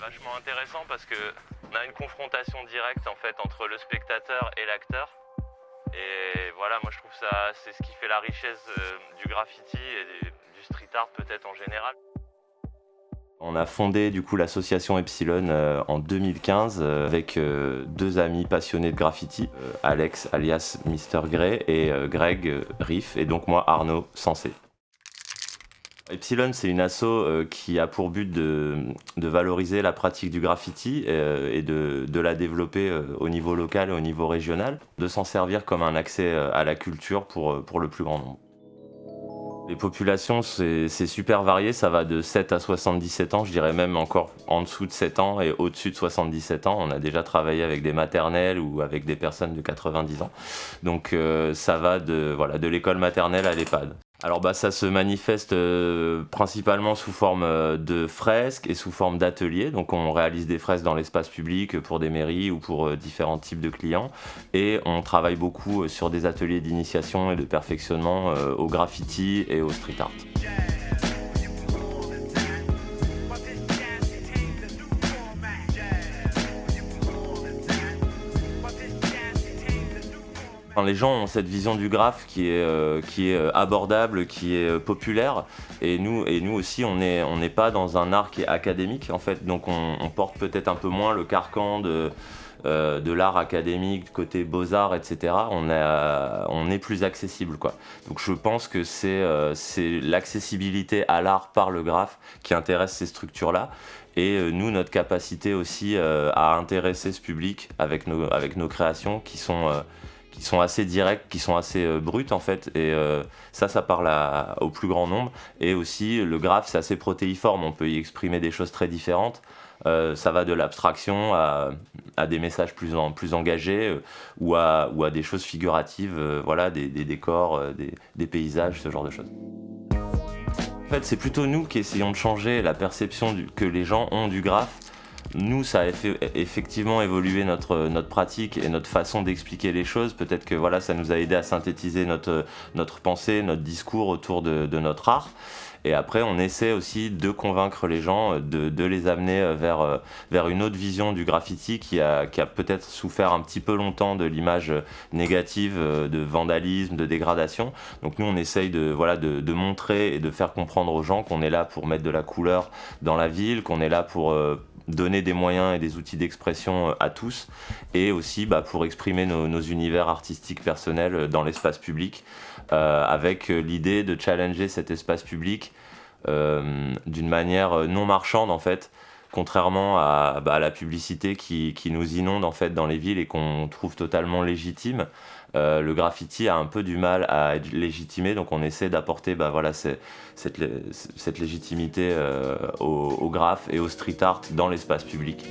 vachement intéressant parce qu'on a une confrontation directe en fait entre le spectateur et l'acteur. Et voilà, moi je trouve ça, c'est ce qui fait la richesse du graffiti et du street art peut-être en général. On a fondé du coup l'association Epsilon en 2015 avec deux amis passionnés de graffiti, Alex alias Mr Grey et Greg Riff et donc moi Arnaud Sensé. Epsilon, c'est une asso qui a pour but de valoriser la pratique du graffiti et de la développer au niveau local et au niveau régional, de s'en servir comme un accès à la culture pour le plus grand nombre. Les populations, c'est super varié, ça va de 7 à 77 ans, je dirais même encore en dessous de 7 ans et au-dessus de 77 ans. On a déjà travaillé avec des maternelles ou avec des personnes de 90 ans. Donc ça va de l'école maternelle à l'EHPAD. Alors ça se manifeste principalement sous forme de fresques et sous forme d'ateliers. Donc on réalise des fresques dans l'espace public pour des mairies ou pour différents types de clients. Et on travaille beaucoup sur des ateliers d'initiation et de perfectionnement au graffiti et au street art. Enfin, les gens ont cette vision du graphe qui est abordable, qui est populaire, et nous aussi on n'est pas dans un art qui est académique en fait, donc on porte peut-être un peu moins le carcan de l'art académique, côté beaux-arts, etc. On est plus accessible quoi. Donc je pense que c'est l'accessibilité à l'art par le graphe qui intéresse ces structures-là. Et nous, notre capacité aussi à intéresser ce public avec nos créations qui sont assez directes, qui sont assez brutes en fait, et ça parle au plus grand nombre. Et aussi, le graphe, c'est assez protéiforme, on peut y exprimer des choses très différentes. Ça va de l'abstraction à des messages plus engagés ou à des choses figuratives, voilà, des décors, des paysages, ce genre de choses. En fait, c'est plutôt nous qui essayons de changer la perception que les gens ont du graphe. Nous, ça a fait effectivement évoluer notre pratique et notre façon d'expliquer les choses. Peut-être que voilà, ça nous a aidé à synthétiser notre pensée, notre discours autour de notre art. Et après, on essaie aussi de convaincre les gens, de les amener vers une autre vision du graffiti qui a peut-être souffert un petit peu longtemps de l'image négative, de vandalisme, de dégradation. Donc nous, on essaye de montrer et de faire comprendre aux gens qu'on est là pour mettre de la couleur dans la ville, qu'on est là pour donner des moyens et des outils d'expression à tous, et aussi pour exprimer nos univers artistiques personnels dans l'espace public, avec l'idée de challenger cet espace public d'une manière non marchande en fait, contrairement à la publicité qui nous inonde en fait dans les villes et qu'on trouve totalement légitime. Le graffiti a un peu du mal à être légitimé, donc on essaie d'apporter cette légitimité au graphe et au street art dans l'espace public.